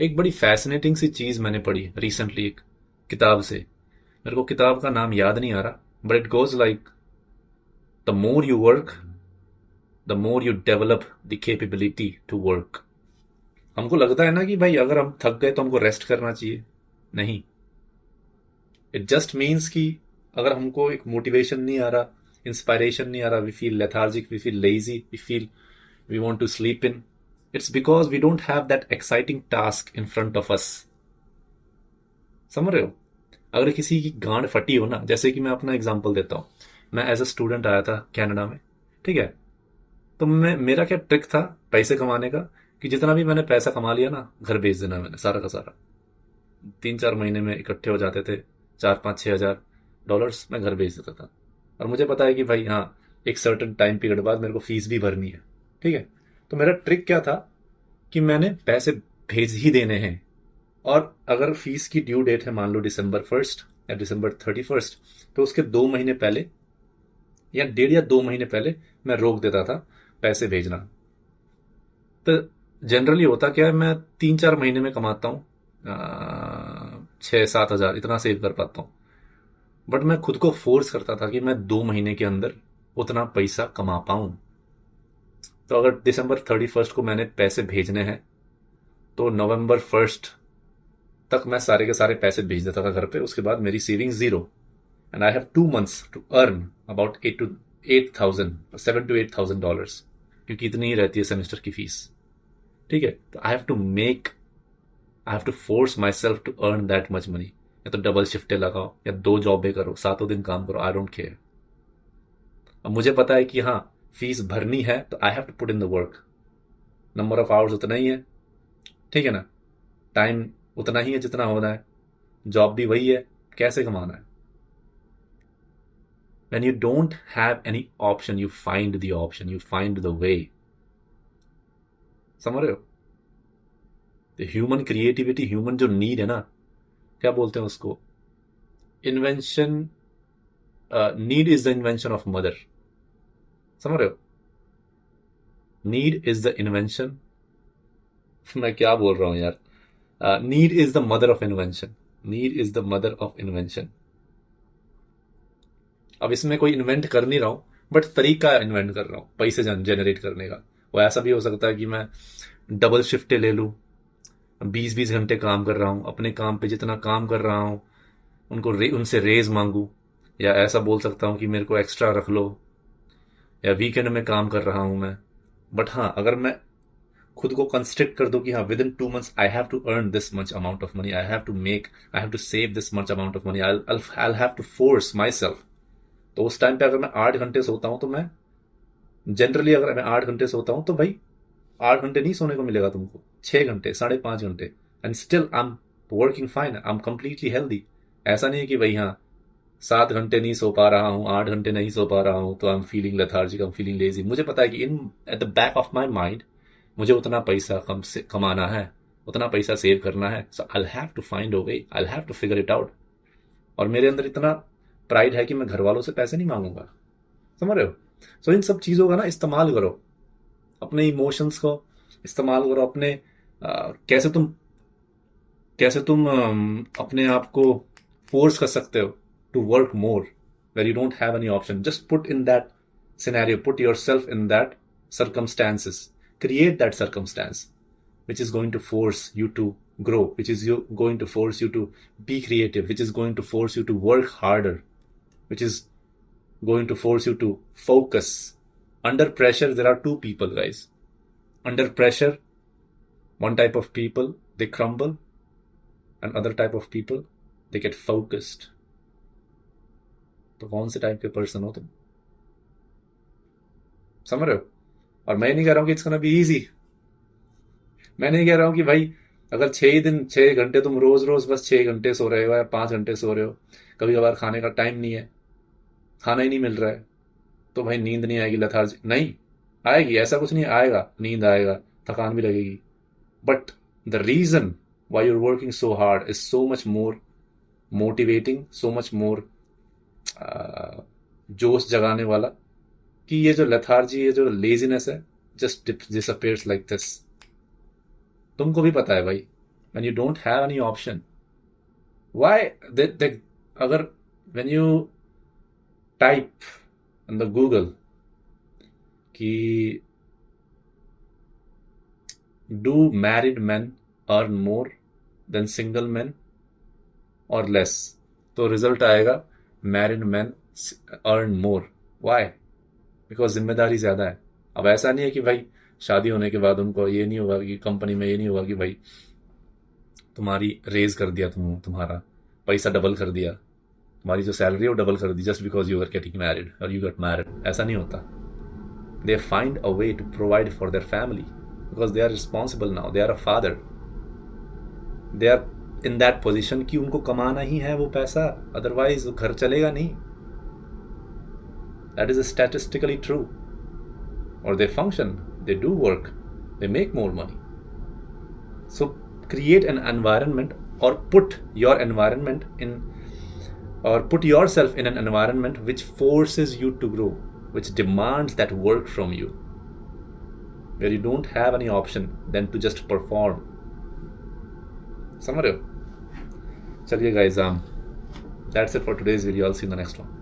एक बड़ी फैसिनेटिंग सी चीज मैंने पढ़ी रिसेंटली एक किताब से। मेरे को किताब का नाम याद नहीं आ रहा, but it goes like the more you work the more you develop the capability to work. हमको लगता है ना कि भाई अगर हम थक गए तो हमको रेस्ट करना चाहिए। नहीं, इट जस्ट मीन्स कि अगर हमको एक मोटिवेशन नहीं आ रहा, इंस्पायरेशन नहीं आ रहा, we feel lethargic, we feel lazy, we feel we want to sleep in, it's because we don't have that exciting task in front of us. समझ रहे हो? अगर किसी की गांड फटी हो ना, जैसे कि मैं अपना एग्जांपल देता हूँ। मैं एज अ स्टूडेंट आया था कनाडा में, ठीक है? तो मैं मेरा क्या ट्रिक था पैसे कमाने का, कि जितना भी मैंने पैसा कमा लिया ना, घर भेज देना मैंने सारा का सारा। 3-4 महीने में इकट्ठे हो जाते थे, 4-5-6 हज़ार डॉलर्स मैं घर भेज देता था। और मुझे पता है कि भाई हाँ, एक सर्टन टाइम पीरियड बाद मेरे को फीस भी भरनी है, ठीक है? तो मेरा ट्रिक क्या था कि मैंने पैसे भेज ही देने हैं। और अगर फीस की ड्यू डेट है मान लो December 1 या December 31, तो उसके 2 महीने पहले या 1.5 या 2 महीने पहले मैं रोक देता था पैसे भेजना। तो जनरली होता क्या है, मैं 3-4 महीने में कमाता हूँ 6-7 हज़ार, इतना सेव कर पाता हूँ। बट मैं खुद को फोर्स करता था कि मैं 2 महीने के अंदर उतना पैसा कमा पाऊं। तो अगर December 31 को मैंने पैसे भेजने हैं, तो November 1 तक मैं सारे के सारे पैसे भेज देता था घर पे। उसके बाद मेरी सेविंग जीरो, and I have 2 months to earn about 8,000 to 7,000 to 8,000 dollars, क्योंकि इतनी ही रहती है सेमेस्टर की फीस। ठीक है? तो I have to force myself to earn that much money. या तो डबल शिफ्टें लगाओ या 2 जॉबें करो, 7 दिन काम करो, आई डोंट केयर। अब मुझे पता है कि हाँ, फीस भरनी है तो I have to put in the work. Number of hours उतना ही है, ठीक है ना? टाइम उतना ही है जितना होना है, जॉब भी वही है, कैसे कमाना है? When you don't have any option, you find the option, you find the way. समझ रहे हो? ह्यूमन क्रिएटिविटी, ह्यूमन जो नीड है ना, क्या बोलते हैं उसको, invention. Need is the invention of mother. समझ रहे हो? नीड इज द इन्वेंशन मैं क्या बोल रहा हूं यार? Need is the mother of invention. Need is the mother of invention. अब इसमें कोई इन्वेंट कर नहीं रहा हूं, बट तरीका इन्वेंट कर रहा हूं पैसे जनरेट करने का। वो ऐसा भी हो सकता है कि मैं डबल शिफ्टें ले लूं, 20-20 घंटे काम कर रहा हूं, अपने काम पे जितना काम कर रहा हूं उनसे रेज मांगू। या ऐसा बोल सकता हूं कि मेरे को एक्स्ट्रा रख लो, या वीकेंड में काम कर रहा हूं मैं। बट हाँ, अगर मैं खुद को कंस्ट्रिक्ट कर दो कि हाँ, within 2 months I have to earn this much amount of money, I have to save this much amount of money, I have to force myself. तो उस टाइम पे अगर मैं 8 घंटे सोता हूं, तो मैं जनरली अगर मैं 8 घंटे सोता हूं, तो भाई 8 घंटे नहीं सोने को मिलेगा तुमको, 6 घंटे, 5.5 घंटे, and still I am working fine, I am completely healthy. ऐसा नहीं है कि भाई हाँ, 7 घंटे नहीं सो पा रहा हूँ, 8 घंटे नहीं सो पा रहा हूँ तो I am feeling lethargic, I am feeling lazy. मुझे पता है कि in at the back of my mind मुझे उतना पैसा कम से कमाना है, उतना पैसा सेव करना है। So I have to find a way, I have to figure it out. और मेरे अंदर इतना प्राइड है कि मैं घर वालों से पैसे नहीं मांगूंगा। समझ रहे हो? सो इन सब चीजों का ना इस्तेमाल करो, अपने इमोशंस को इस्तेमाल करो, अपने कैसे तुम अपने आप को फोर्स कर सकते हो to work more where you don't have any option. Just put in that scenario, put yourself in that circumstances, create that circumstance which is going to force you to grow, going to force you to be creative, which is going to force you to work harder, which is going to force you to focus. Under pressure, there are two people, guys. Under pressure, one type of people, they crumble, and other type of people, they get focused. तो कौन से type के person हो तुम? समझ रहे हो? और मैं नहीं कह रहा हूं कि इट्स गोना बी इजी। मैं नहीं कह रहा हूं कि भाई अगर 6 घंटे तुम रोज रोज बस 6 घंटे सो रहे हो या 5 घंटे सो रहे हो, कभी कभार खाने का टाइम नहीं है, खाना ही नहीं मिल रहा है, तो भाई नींद नहीं आएगी, लथार्जी नहीं आएगी, ऐसा कुछ नहीं आएगा, नींद आएगा, थकान भी लगेगी। But the reason why you're working so hard is so much more motivating, so much more जोश जगाने वाला, कि ये जो लेथार्जी, ये जो लेजीनेस है, जस्ट डिसअपियर्स लाइक दिस। तुमको भी पता है भाई, when you don't have any option. Why? Agar, when you type in the Google कि do married men earn more than single men or less, तो रिजल्ट आएगा married man earn more. Why? Because जिम्मेदारी ज्यादा है. अब ऐसा नहीं है कि भाई शादी होने के बाद उनको ये नहीं होगा कि कंपनी में ये नहीं होगा कि भाई तुम्हारी रेज कर दिया, तुम्हारा पैसा डबल कर दिया, तुम्हारी जो सैलरी है वो डबल कर दी just because you are getting married और यू गेट मैरिड. ऐसा नहीं होता. They find a way to provide for their family because they are responsible now. They are a father. They are in that position कि उनको कमाना ही है वो पैसा, अदरवाइज वो घर चलेगा नहीं. That is statistically true. और they function, they do work, they make more money. So create an environment or put your environment in, or put yourself in an environment which forces you to grow, which demands that work from you, where you don't have any option than to just perform. समझ रहे हो? चलिए guys, that's it for today's video. I'll see you in the next one.